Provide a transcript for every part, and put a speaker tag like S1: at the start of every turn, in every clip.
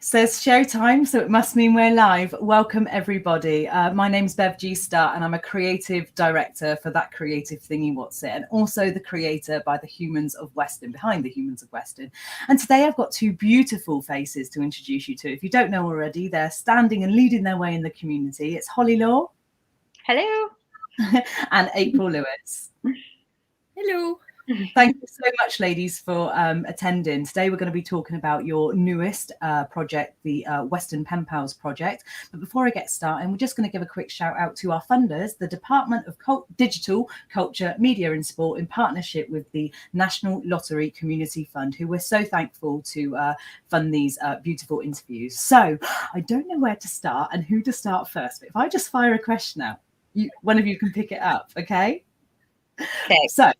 S1: Says showtime, so it must mean we're live. Welcome, everybody. My name's Bev G. Star, and I'm a creative director for that Creative Thingy Wotsit, and also the creator by the Humans of Weston, behind the Humans of Weston. And today I've got two beautiful faces to introduce you to. If you don't know already, they're standing and leading their way in the community. It's Holly Law.
S2: Hello.
S1: And April Lewis.
S3: Hello.
S1: Thank you so much, ladies, for attending. Today we're going to be talking about your newest project, the Weston Pen Pals project. But before I get started, we're just going to give a quick shout out to our funders, the Department of Digital, Culture, Media and Sport, in partnership with the National Lottery Community Fund, who we're so thankful to fund these beautiful interviews. So I don't know where to start and who to start first, but if I just fire a question out, one of you can pick it up, okay?
S2: Okay.
S1: So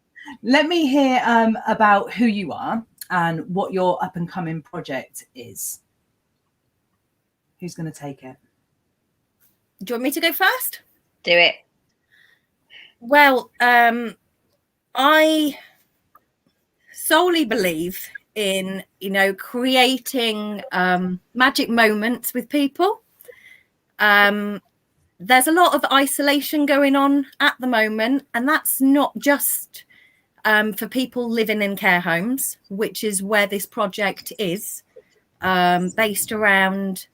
S1: let me hear about who you are and what your up and coming project is. Who's going to take it?
S3: Do you want me to go first?
S2: Do it.
S3: Well, I solely believe in, creating magic moments with people. There's a lot of isolation going on at the moment, and that's not just for people living in care homes, which is where this project is based around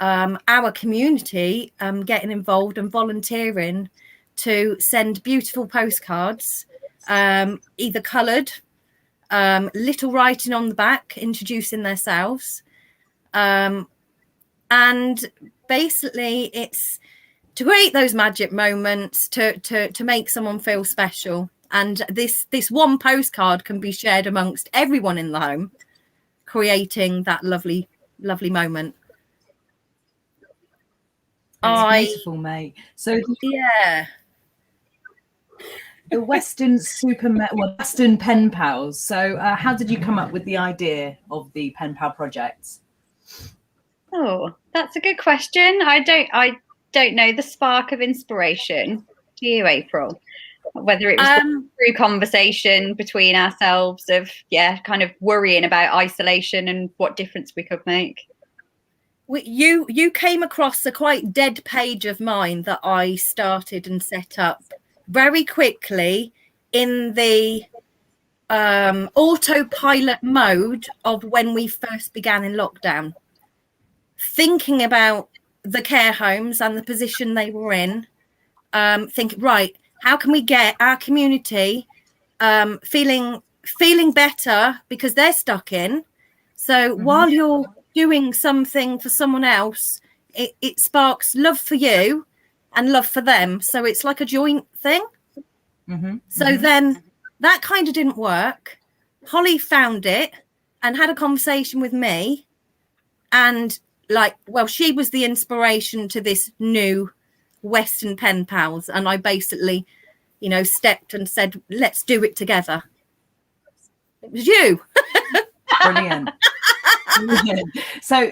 S3: our community getting involved and volunteering to send beautiful postcards, either coloured, little writing on the back, introducing themselves. And basically it's to create those magic moments, to make someone feel special. And this one postcard can be shared amongst everyone in the home, creating that lovely, lovely moment.
S1: Beautiful, mate. So
S3: yeah,
S1: the Weston-super-Mare, Weston Pen Pals. So how did you come up with the idea of the Pen Pal project?
S2: Oh, that's a good question. I don't know the spark of inspiration. Do you, April? Whether it was through conversation between ourselves of, kind of worrying about isolation and what difference we could make.
S3: You came across a quite dead page of mine that I started and set up very quickly in the autopilot mode of when we first began in lockdown, thinking about the care homes and the position they were in, thinking, right, how can we get our community feeling better because they're stuck in? So while you're doing something for someone else, it sparks love for you and love for them. So it's like a joint thing. Then that kind of didn't work. Holly found it and had a conversation with me, and she was the inspiration to this new Weston Pen Pals, and I basically, stepped and said, let's do it together. It was you.
S1: Brilliant. So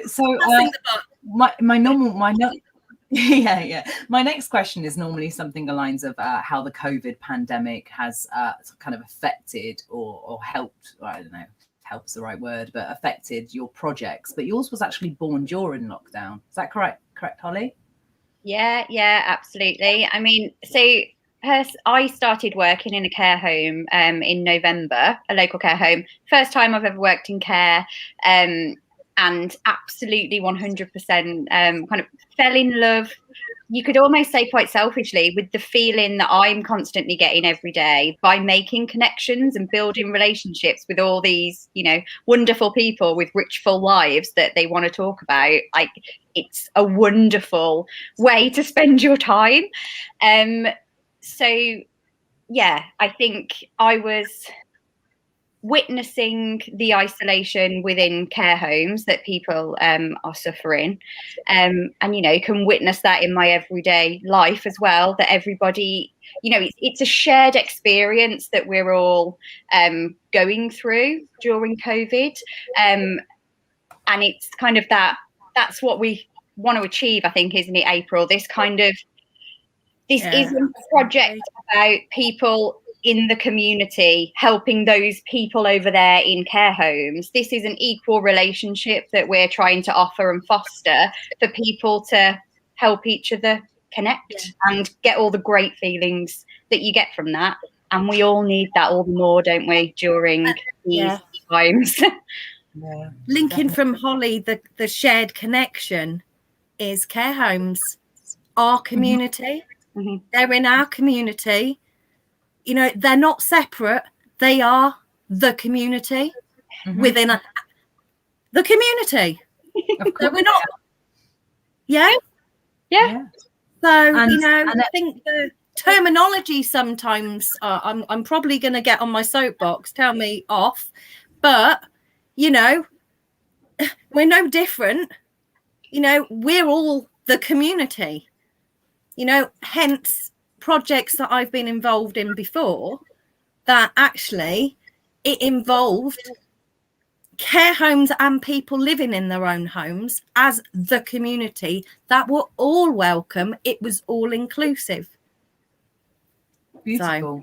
S1: my next question is normally something along the lines of how the COVID pandemic has kind of affected or helped, or I don't know, help's the right word, but affected your projects. But yours was actually born during lockdown. Is that correct, Holly?
S2: Yeah, absolutely. I mean, so I started working in a care home in November, a local care home. First time I've ever worked in care, and absolutely 100% kind of fell in love. You could almost say quite selfishly with the feeling that I'm constantly getting every day by making connections and building relationships with all these, wonderful people with rich, full lives that they want to talk about. It's a wonderful way to spend your time. So, I think I was witnessing the isolation within care homes that people are suffering, and can witness that in my everyday life as well, that everybody, it's a shared experience that we're all going through during COVID, and it's kind of that's what we want to achieve, I think, isn't it, April? This isn't a project about people in the community, helping those people over there in care homes. This is an equal relationship that we're trying to offer and foster for people to help each other connect and get all the great feelings that you get from that. And we all need that all the more, don't we, during these times?
S1: Yeah,
S3: linking from Holly, the shared connection is care homes, our community.
S2: Mm-hmm.
S3: They're in our community. You know, they're not separate. They are the community within the community. So we're not. Yeah. So, you know, I think the terminology sometimes, I'm probably going to get on my soapbox, tell me off, but, you know, we're no different. You know, we're all the community, you know, hence projects that I've been involved in before that actually it involved care homes and people living in their own homes as the community that were all welcome. It was all inclusive.
S1: Beautiful.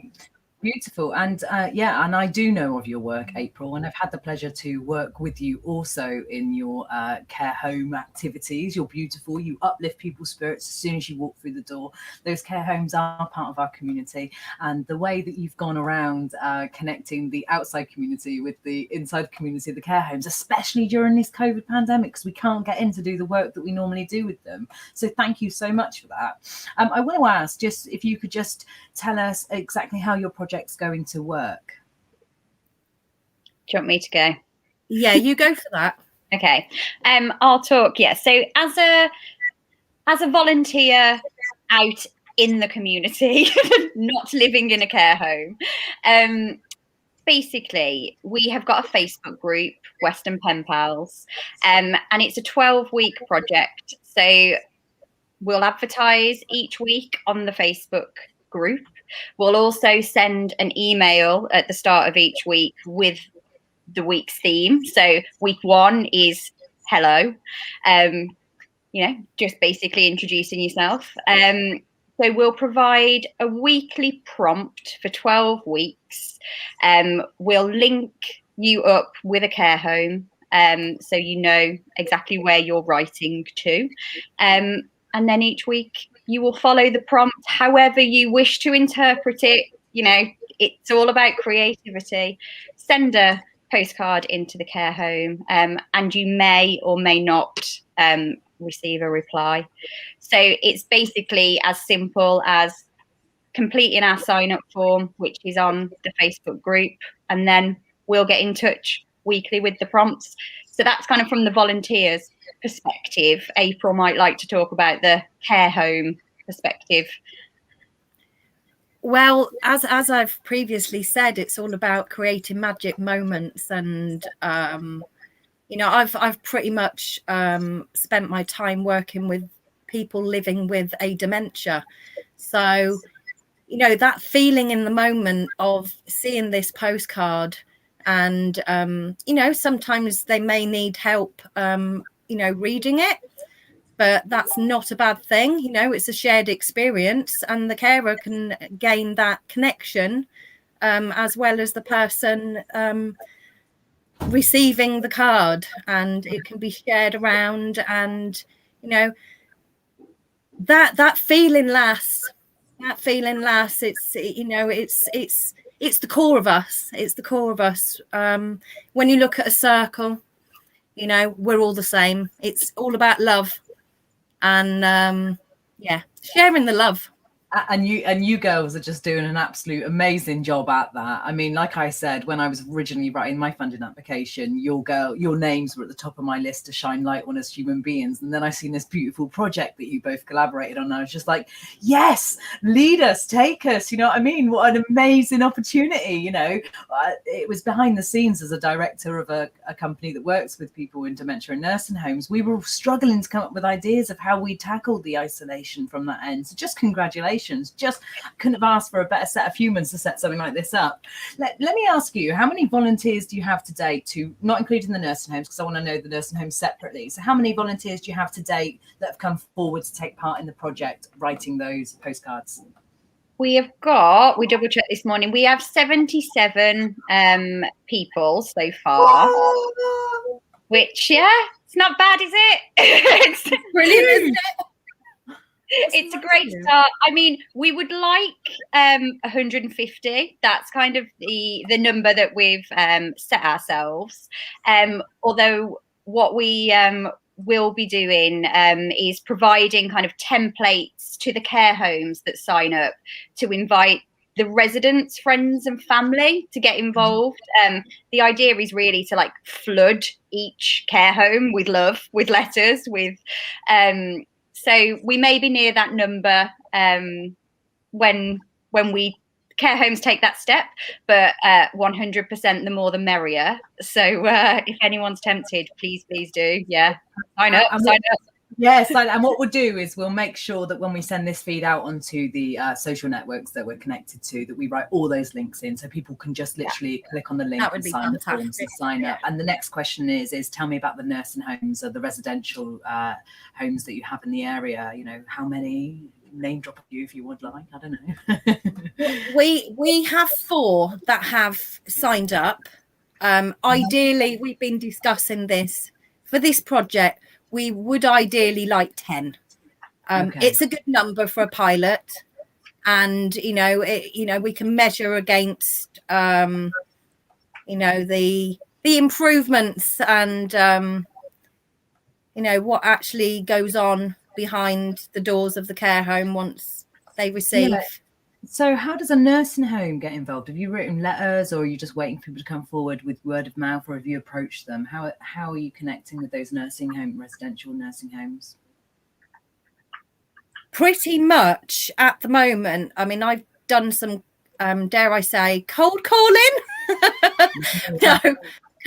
S1: Beautiful. And and I do know of your work, April, and I've had the pleasure to work with you also in your care home activities. You're beautiful. You uplift people's spirits as soon as you walk through the door. Those care homes are part of our community, and the way that you've gone around connecting the outside community with the inside community of the care homes, especially during this COVID pandemic, because we can't get in to do the work that we normally do with them. So thank you so much for that. I want to ask, just if you could just tell us exactly how your project's going to work.
S2: Do you want me to go?
S3: Yeah, you go for that.
S2: Okay. I'll talk. Yeah. So as a volunteer out in the community, not living in a care home, basically we have got a Facebook group, Weston Pen Pals, and it's a 12-week project. So we'll advertise each week on the Facebook group. We'll also send an email at the start of each week with the week's theme. So week 1 is hello, you know, just basically introducing yourself. So we'll provide a weekly prompt for 12 weeks. We'll link you up with a care home, so you know exactly where you're writing to. And then each week you will follow the prompt however you wish to interpret it. You know, it's all about creativity. Send a postcard into the care home, and you may or may not receive a reply. So it's basically as simple as completing our sign-up form, which is on the Facebook group, and then we'll get in touch weekly with the prompts. So that's kind of from the volunteers' perspective. April might like to talk about the care home perspective.
S3: Well, as I've previously said, it's all about creating magic moments, and you know, I've pretty much spent my time working with people living with a dementia. So, you know, that feeling in the moment of seeing this postcard, and you know, sometimes they may need help, you know, reading it, but that's not a bad thing. You know, it's a shared experience, and the carer can gain that connection, as well as the person receiving the card, and it can be shared around, and you know, that feeling lasts. It's, you know, it's the core of us. It's the core of us. When you look at a circle, you know, we're all the same. It's all about love, and sharing the love.
S1: And you girls are just doing an absolute amazing job at that. I mean, like I said, when I was originally writing my funding application, your names were at the top of my list to shine light on as human beings. And then I seen this beautiful project that you both collaborated on. And I was just like, yes, lead us, take us. You know what I mean? What an amazing opportunity. You know, it was behind the scenes as a director of a company that works with people in dementia and nursing homes. We were struggling to come up with ideas of how we tackled the isolation from that end. So just congratulations. Just couldn't have asked for a better set of humans to set something like this up. Let me ask you, how many volunteers do you have to date, to not including the nursing homes, because I want to know the nursing homes separately. So how many volunteers do you have to date that have come forward to take part in the project writing those postcards?
S2: We double checked this morning, we have 77 people so far. Which, yeah, it's not bad, is it? It's
S3: Brilliant, isn't it?
S2: It's a great start. I mean, we would like 150. That's kind of the number that we've set ourselves. Although what we will be doing is providing kind of templates to the care homes that sign up to invite the residents, friends and family to get involved. The idea is really to like flood each care home with love, with letters, with so we may be near that number when we care homes take that step, but 100% the more the merrier. So if anyone's tempted, please do. Yeah, sign up.
S1: Yes, and what we'll do is we'll make sure that when we send this feed out onto the social networks that we're connected to, that we write all those links in so people can just literally click on the link and sign the forms and sign up. And the next question is tell me about the nursing homes or the residential homes that you have in the area. You know, how many? Name drop a few if you would like. I don't know.
S3: we have 4 that have signed up. Ideally, we've been discussing this for this project. We would ideally like 10. Okay. It's a good number for a pilot, and we can measure against the improvements and what actually goes on behind the doors of the care home once they receive.
S1: Yeah. So how does a nursing home get involved? Have you written letters, or are you just waiting for people to come forward with word of mouth, or have you approached them? How are you connecting with those residential nursing homes?
S3: Pretty much at the moment. I mean, I've done some, dare I say, cold calling? No,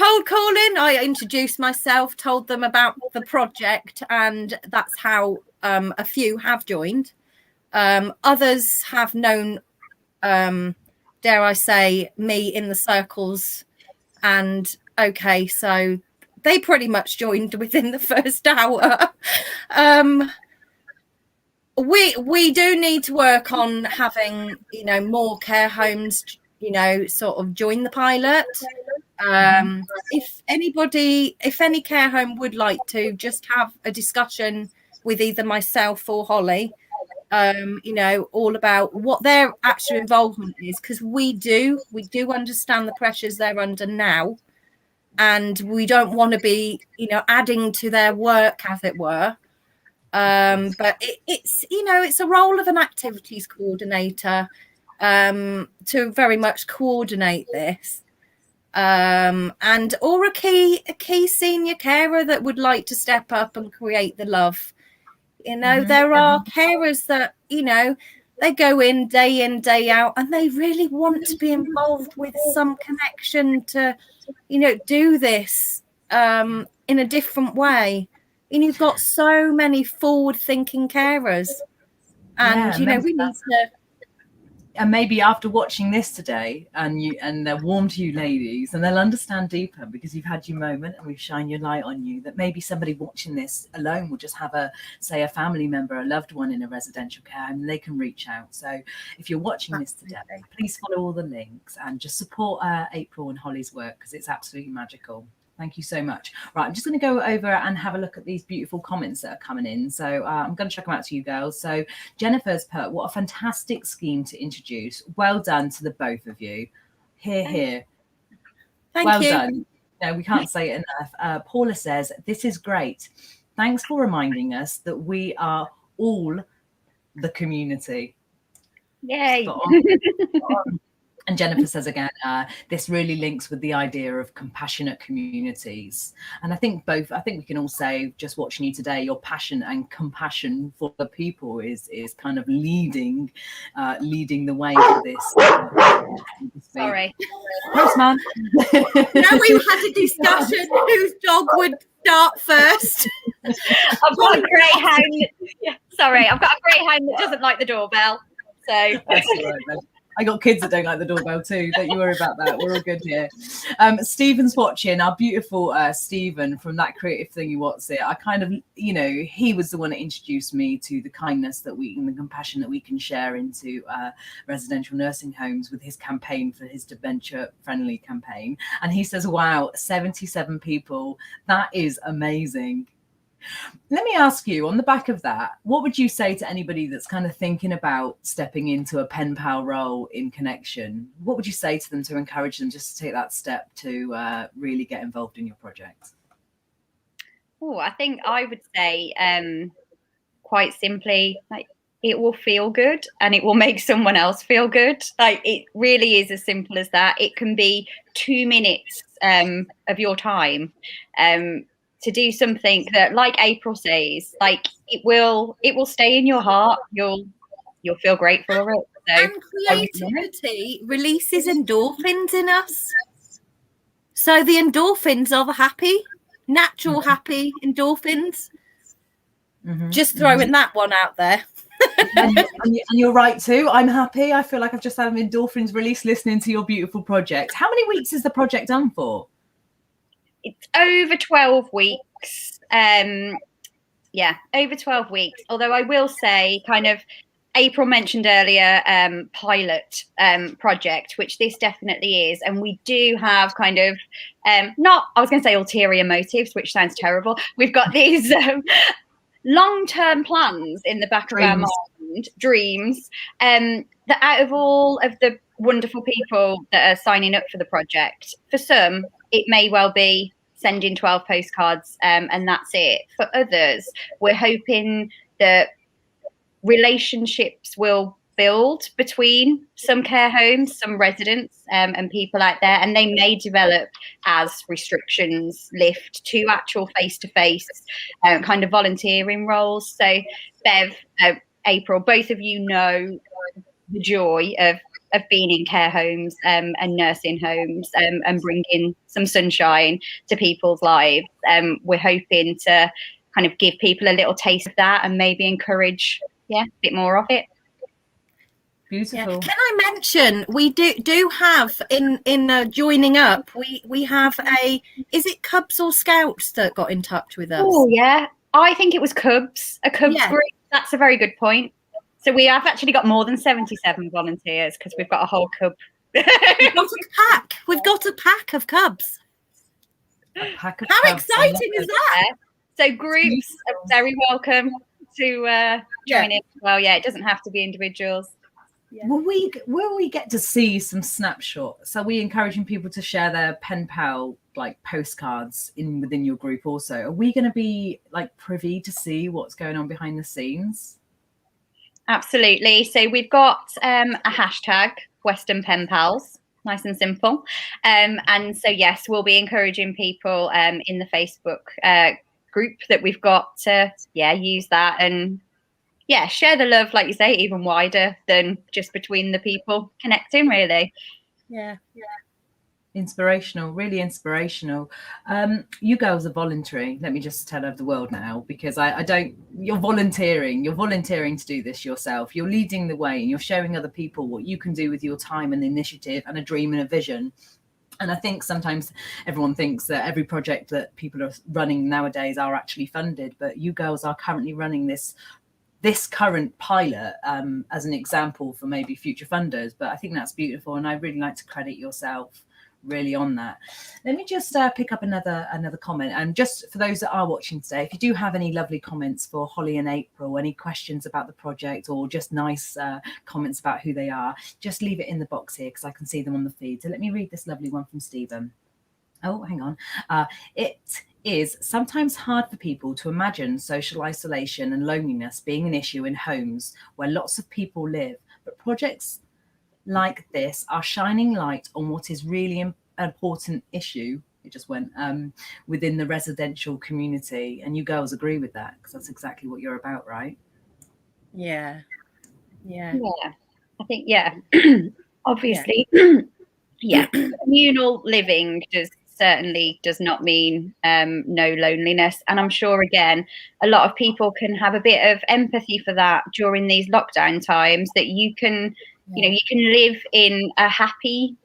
S3: cold calling. I introduced myself, told them about the project, and that's how a few have joined. Others have known, dare I say, me in the circles, and okay, so they pretty much joined within the first hour. We do need to work on having, more care homes, sort of join the pilot. If any care home would like to just have a discussion with either myself or Holly, all about what their actual involvement is, because we do understand the pressures they're under now, and we don't want to be adding to their work, as it were. But it's a role of an activities coordinator to very much coordinate this, or a key senior carer that would like to step up and create the love. There are carers that, they go in, day out, and they really want to be involved with some connection to, do this in a different way. And you've got so many forward-thinking carers. And, we need to...
S1: And maybe after watching this today, and they're warm to you ladies, and they'll understand deeper because you've had your moment and we've shined your light on you, that maybe somebody watching this alone will just have a family member, a loved one in a residential care home, and they can reach out. So if you're watching this today, please follow all the links and just support April and Holly's work, because it's absolutely magical. Thank you so much. Right, I'm just going to go over and have a look at these beautiful comments that are coming in. So I'm going to check them out to you girls. So Jennifer's put, what a fantastic scheme to introduce. Well done to the both of you. Hear.
S3: Thank you.
S1: Done. No, we can't say it enough. Paula says, this is great. Thanks for reminding us that we are all the community.
S2: Yay.
S1: Spot on. Spot on. And Jennifer says again, this really links with the idea of compassionate communities. And I think we can all say, just watching you today, your passion and compassion for the people is kind of leading the way for this.
S2: Sorry.
S1: Postman.
S3: Now we've had a discussion whose dog would start first.
S2: I've got a greyhound. Sorry, I've got a greyhound that doesn't like the doorbell. So
S1: that's all right, I got kids that don't like the doorbell too. Don't you worry about that. We're all good here. Stephen's watching. Our beautiful Stephen from that Creative Thingy Wotsit. I kind of, he was the one that introduced me to the kindness that we and the compassion that we can share into residential nursing homes with his campaign for his dementia-friendly campaign. And he says, wow, 77 people. That is amazing. Let me ask you, on the back of that, what would you say to anybody that's kind of thinking about stepping into a pen pal role in Connection? What would you say to them to encourage them just to take that step to really get involved in your project?
S2: Oh, I think I would say quite simply, like, it will feel good and it will make someone else feel good. Like, it really is as simple as that. It can be 2 minutes of your time to do something that, like April says, like it will stay in your heart. You'll feel great for it. So,
S3: and creativity releases endorphins in us. So the endorphins are the happy, natural happy endorphins. Just throwing that one out there.
S1: and you're right too. I'm happy. I feel like I've just had an endorphins release listening to your beautiful project. How many weeks is the project done for?
S2: It's over 12 weeks. Over 12 weeks. Although I will say, kind of, April mentioned earlier, pilot project, which this definitely is. And we do have kind of, I was going to say ulterior motives, which sounds terrible. We've got these long-term plans in the back of our mind, dreams, that out of all of the wonderful people that are signing up for the project, for some, it may well be sending 12 postcards and that's it. For others, we're hoping that relationships will build between some care homes, some residents and people out there, and they may develop as restrictions lift to actual face-to-face kind of volunteering roles. So Bev, April, both of you know the joy of being in care homes and nursing homes and bringing some sunshine to people's lives. We're hoping to kind of give people a little taste of that and maybe encourage, a bit more of it.
S1: Beautiful.
S3: Yeah. Can I mention we do have in joining up, we have is it Cubs or Scouts that got in touch with us?
S2: Oh yeah, I think it was Cubs, a Cubs group. That's a very good point. So we have actually got more than 77 volunteers because we've got a whole cub.
S3: We've got a pack. We've got a pack of cubs.
S1: A pack of
S3: How
S1: cubs.
S3: exciting is that?
S2: So groups are very welcome to join in. Well, it doesn't have to be individuals.
S1: Yeah. Will we get to see some snapshots? Are we encouraging people to share their pen pal like postcards within your group also? Are we going to be like privy to see what's going on behind the scenes?
S2: Absolutely. So we've got a hashtag, Weston Pen Pals, nice and simple. And so, yes, we'll be encouraging people in the Facebook group that we've got to, use that and, share the love, like you say, even wider than just between the people connecting, really.
S3: Yeah.
S1: Inspirational, really inspirational. You girls are voluntary. Let me just tell over the world now, because you're volunteering to do this yourself. You're leading the way and you're showing other people what you can do with your time and initiative and a dream and a vision. And I think sometimes everyone thinks that every project that people are running nowadays are actually funded, but you girls are currently running this current pilot as an example for maybe future funders. But I think that's beautiful, and I really like to credit yourself really on that. Let me just pick up another comment, and just for those that are watching today, if you do have any lovely comments for Holly and April, any questions about the project or just nice comments about who they are, just leave it in the box here because I can see them on the feed. So let me read this lovely one from Stephen. Oh, hang on. It is sometimes hard for people to imagine social isolation and loneliness being an issue in homes where lots of people live, but projects like this are shining light on what is really an important issue. It just went within the residential community, and you girls agree with that because that's exactly what you're about, right?
S3: Yeah.
S2: I think obviously communal living certainly does not mean no loneliness, and I'm sure again a lot of people can have a bit of empathy for that during these lockdown times, that you can You know, you can live in a happy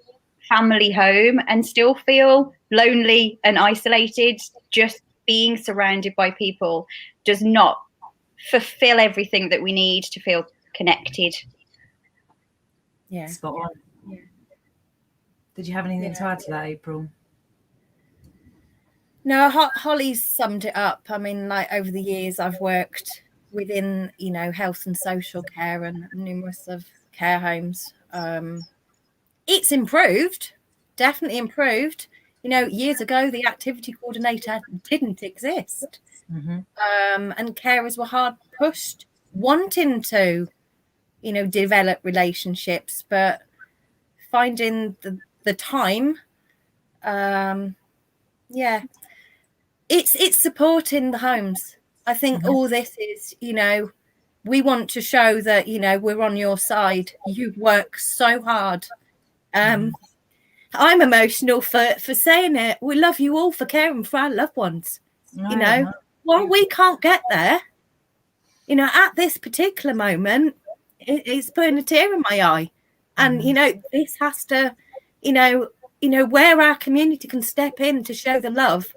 S2: family home and still feel lonely and isolated. Just being surrounded by people does not fulfill everything that we need to feel connected.
S3: Yeah.
S1: Spot on. Yeah. Did you have anything to add to that, April?
S3: No, Holly's summed it up. I mean, like, over the years I've worked within, you know, health and social care and numerous of care homes. It's improved, definitely improved. You know, years ago the activity coordinator didn't exist.
S1: Mm-hmm.
S3: And carers were hard pushed wanting to, you know, develop relationships, but finding the time, it's supporting the homes. I think all this is, you know, we want to show that, you know, we're on your side. You work so hard. I'm emotional for saying it. We love you all for caring for our loved ones. You know, while we can't get there, you know, at this particular moment, it's putting a tear in my eye. And, you know, this has to, you know, where our community can step in to show the love.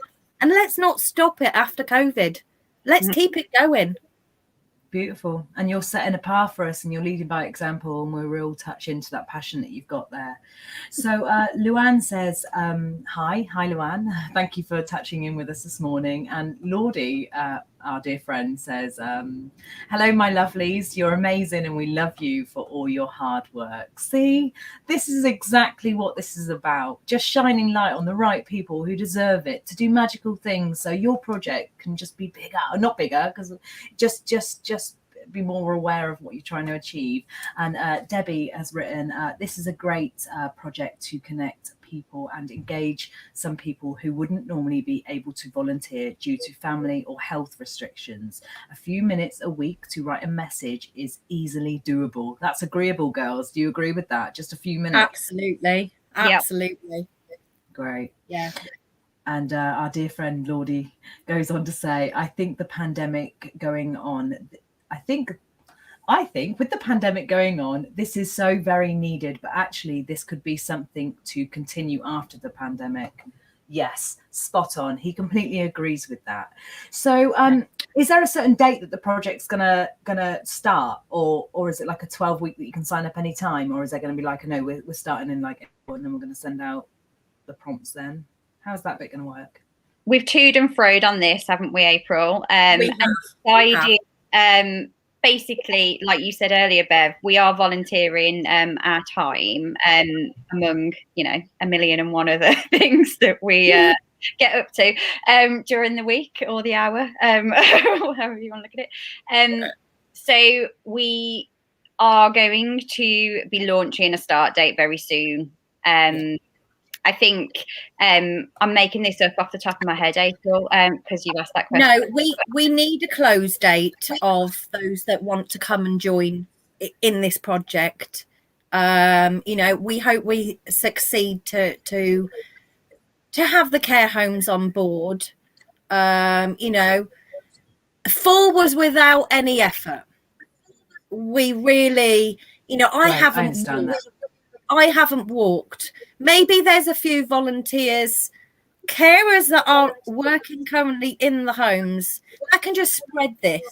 S3: And let's not stop it after COVID. Let's keep it going.
S1: Beautiful. And you're setting a path for us and you're leading by example, and we're real touch into that passion that you've got there. So Luann says, hi Luann, thank you for touching in with us this morning. And Lordy, our dear friend, says, hello my lovelies, you're amazing and we love you for all your hard work. See, this is exactly what this is about, just shining light on the right people who deserve it to do magical things, so your project can just be bigger, or not bigger, because just be more aware of what you're trying to achieve. And Debbie has written, this is a great project to connect people and engage some people who wouldn't normally be able to volunteer due to family or health restrictions. A few minutes a week to write a message is easily doable. That's agreeable, girls. Do you agree with that? Just a few minutes?
S3: Absolutely. Absolutely.
S1: Yep. Great.
S3: Yeah.
S1: And our dear friend Lordy goes on to say, I think the pandemic going on, I think with the pandemic going on, this is so very needed, but actually this could be something to continue after the pandemic. Yes, spot on. He completely agrees with that. So is there a certain date that the project's gonna start, or is it like a 12-week that you can sign up anytime, or is there going to be like, no, we're starting in like April and then we're going to send out the prompts then? How's that bit going to work?
S2: We've toed and froed on this, haven't we, April?
S3: We
S2: decided, basically, like you said earlier, Bev, we are volunteering our time among, you know, 1,000,001 other things that we get up to during the week or the hour, however you want to look at it. So we are going to be launching a start date very soon. I think I'm making this up off the top of my head, April, because you asked that question.
S3: No, we need a close date of those that want to come and join in this project. You know, we hope we succeed to have the care homes on board. You know, 4 was without any effort. We really, you know, I haven't walked. Maybe there's a few volunteers, carers that are working currently in the homes that can just spread this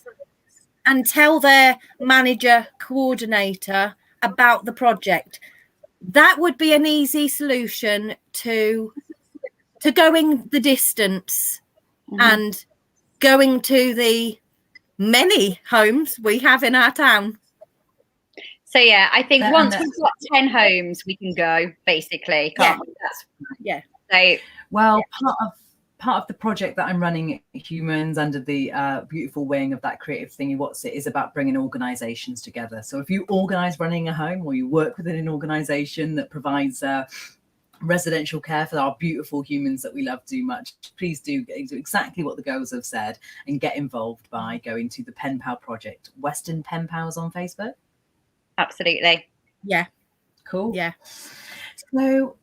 S3: and tell their manager, coordinator about the project. That would be an easy solution to going the distance and going to the many homes we have in our town.
S2: So yeah, I think once we've got 10 homes, we can go, basically. Can't we? So
S1: well, part of the project that I'm running at Humans under the beautiful wing of that Creative Thingy Wotsit is about bringing organisations together. So if you organise running a home, or you work within an organisation that provides residential care for our beautiful humans that we love too much, please do exactly what the girls have said and get involved by going to the Pen Pal project, Weston Pen Pals on Facebook.
S2: Absolutely.
S3: Yeah.
S1: Cool.
S3: Yeah.
S1: So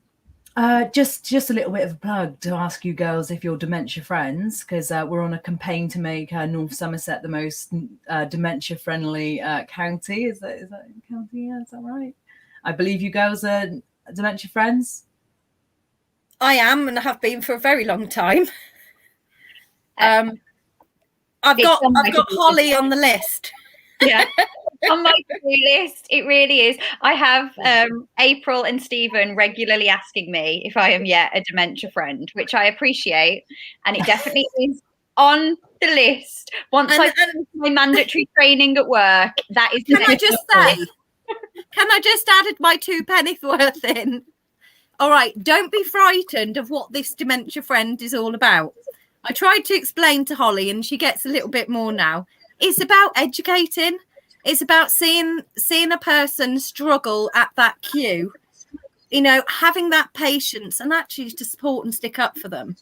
S1: just a little bit of a plug to ask you girls if you're dementia friends, because we're on a campaign to make North Somerset the most dementia friendly county. Is that county? Yeah, is that right? I believe you girls are dementia friends.
S3: I am, and I have been for a very long time. I've got Holly on the list.
S2: Yeah, on my to-do list, it really is. I have April and Stephen regularly asking me if I am yet a dementia friend, which I appreciate, and it definitely is on the list. Once I do my mandatory training at work, that is the next.
S3: Can I just add my 2 pennies worth in? All right, don't be frightened of what this dementia friend is all about. I tried to explain to Holly, and she gets a little bit more now. It's about educating. It's about seeing a person struggle at that queue, you know, having that patience and actually to support and stick up for them.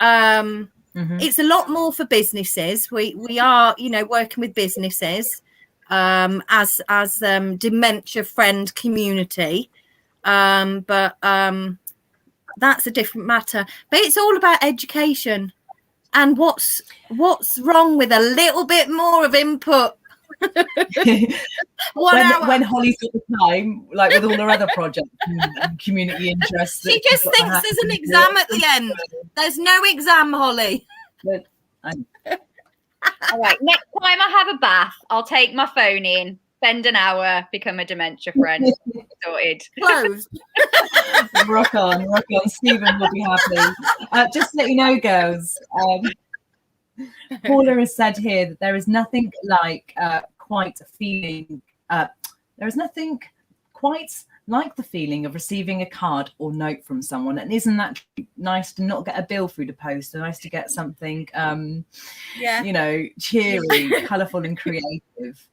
S3: It's a lot more for businesses. We are, you know, working with businesses as dementia friend community. But that's a different matter. But it's all about education. And what's wrong with a little bit more of input?
S1: when Holly's got the time, like with all her other projects and community interests,
S3: she just thinks there's an exam at the end. There's no exam, Holly.
S2: All right, next time I have a bath, I'll take my phone in, spend an hour, become a dementia friend. Sorted.
S3: Closed.
S1: rock on. Stephen will be happy. Just to let you know, girls, Paula has said here that there is nothing like quite a feeling. There is nothing quite like the feeling of receiving a card or note from someone. And isn't that nice to not get a bill through the post? And nice to get something, you know, cheery, colourful, and creative.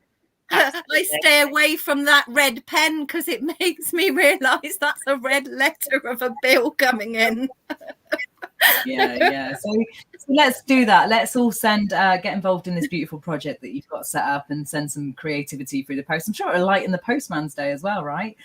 S3: I stay away from that red pen because it makes me realise that's a red letter of a bill coming in.
S1: So let's do that. Let's all get involved in this beautiful project that you've got set up and send some creativity through the post. I'm sure it'll lighten the postman's day as well, right?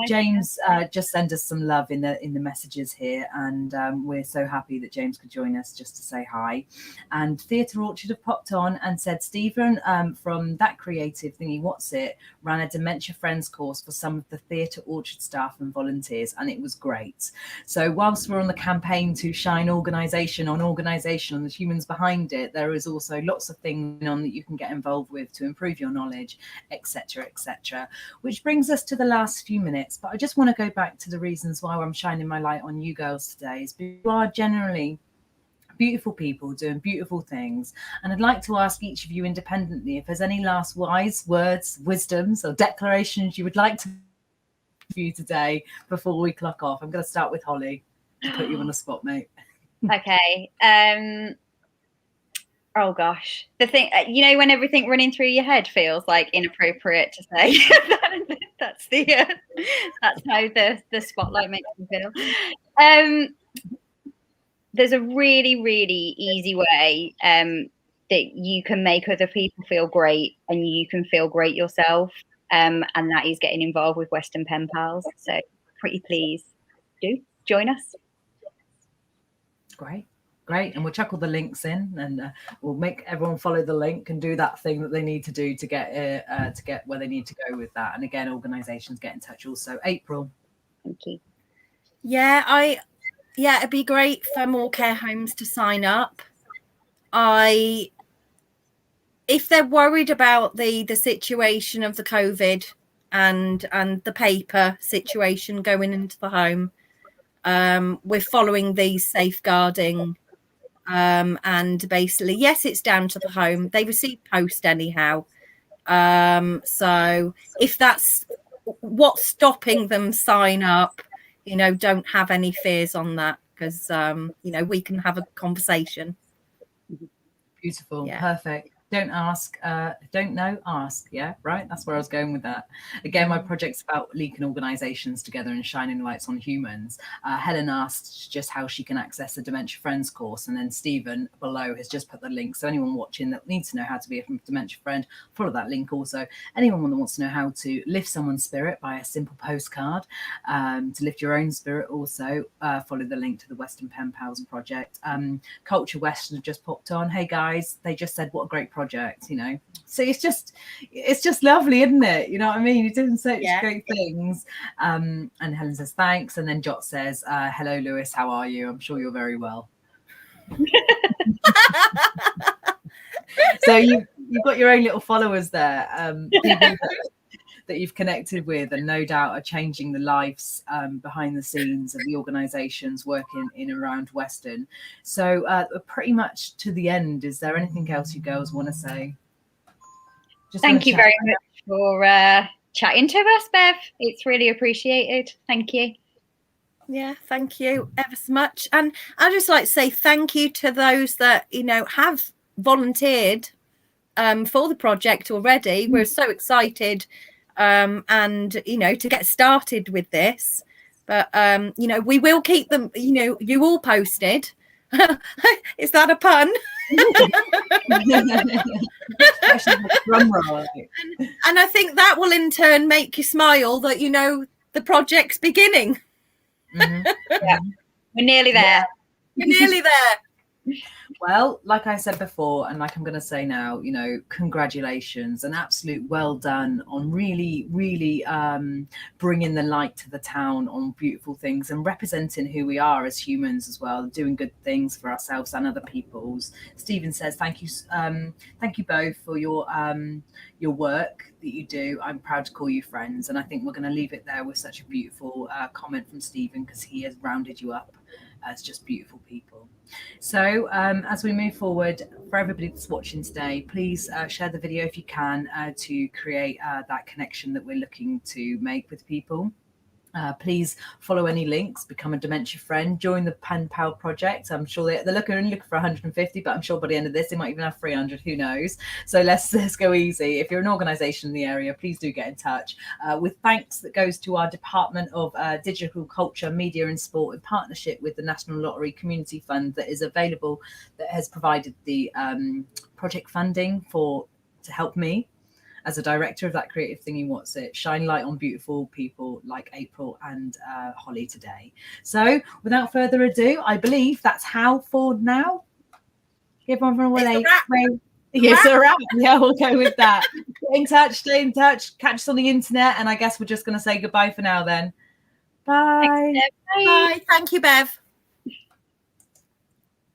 S1: James just send us some love in the messages here, and we're so happy that James could join us just to say hi. And Theatre Orchard have popped on and said Stephen from that Creative Thingy Wotsit ran a Dementia Friends course for some of the Theatre Orchard staff and volunteers, and it was great. So whilst we're on the campaign to shine organisation on the humans behind it, there is also lots of things on that you can get involved with to improve your knowledge, etc., which brings us to the last few minutes. But I just want to go back to the reasons why I'm shining my light on you girls today is because you are generally beautiful people doing beautiful things, and I'd like to ask each of you independently if there's any last wise words, wisdoms, or declarations you would like to you today before we clock off. I'm going to start with Holly to put you on the spot, mate.
S2: Okay. Oh gosh, the thing, you know, when everything running through your head feels like inappropriate to say. That's how the spotlight makes me feel. There's a really, really easy way that you can make other people feel great and you can feel great yourself. And that is getting involved with Weston Pen Pals. So pretty please do join us.
S1: Great. And we'll chuck all the links in, and we'll make everyone follow the link and do that thing that they need to do to get where they need to go with that. And again, organisations get in touch also. April.
S2: Thank you.
S3: Yeah, it'd be great for more care homes to sign up. If they're worried about the situation of the COVID and the paper situation going into the home, we're following these safeguarding, and basically, yes, it's down to the home. They receive post anyhow. So if that's what's stopping them sign up, you know, don't have any fears on that, because you know, we can have a conversation.
S1: Beautiful. Yeah. Perfect. Don't ask, don't know, ask. Yeah, right. That's where I was going with that. Again, my project's about linking organisations together and shining lights on humans. Helen asked just how she can access the Dementia Friends course, and then Stephen below has just put the link. So anyone watching that needs to know how to be a dementia friend, follow that link. Also, anyone that wants to know how to lift someone's spirit by a simple postcard, to lift your own spirit, also follow the link to the Weston Pen Pals project. Culture Weston have just popped on. Hey guys, they just said what a great project, you know. So it's just lovely, isn't it? You know what I mean? You're doing such great things. And Helen says thanks, and then Jot says, hello Lewis, how are you? I'm sure you're very well. So you've got your own little followers there, people that you've connected with, and no doubt are changing the lives behind the scenes of the organisations working in and around Weston. So pretty much to the end, is there anything else you girls want to say?
S2: Thank you very much for chatting to us, Bev. It's really appreciated. Thank you.
S3: Yeah, thank you ever so much. And I'd just like to say thank you to those that, you know, have volunteered for the project already. We're so excited and, you know, to get started with this. But, you know, we will keep them, you know, you all posted. Is that a pun? And I think that will in turn make you smile that, you know, the project's beginning.
S2: Yeah, we're nearly there.
S3: We're nearly there.
S1: Well, like I said before, and like I'm going to say now, you know, congratulations, an absolute well done on really, really bringing the light to the town on beautiful things and representing who we are as humans as well, doing good things for ourselves and other people's. Stephen says, thank you both for your work that you do. I'm proud to call you friends. And I think we're going to leave it there with such a beautiful comment from Stephen, because he has rounded you up as just beautiful people. So as we move forward, for everybody that's watching today, please share the video if you can to create that connection that we're looking to make with people. Please follow any links, become a dementia friend, join the Pen Pal project. I'm sure they're looking for 150, but I'm sure by the end of this they might even have 300, who knows. So let's go easy. If you're an organisation in the area, please do get in touch. With thanks that goes to our Department of Digital Culture, Media and Sport, in partnership with the National Lottery Community Fund that is available, that has provided the project funding to help me as a director of that Creative Thingy Wotsit shine light on beautiful people like April and Holly today. So without further ado, I believe that's how for now. Give everyone a wave. Yes, a wrap. Yeah, we'll go with that. Get in touch, stay in touch, catch us on the internet, and I guess we're just going to say goodbye for now then. Bye.
S2: Thanks,
S3: Bye. Thank you, Bev.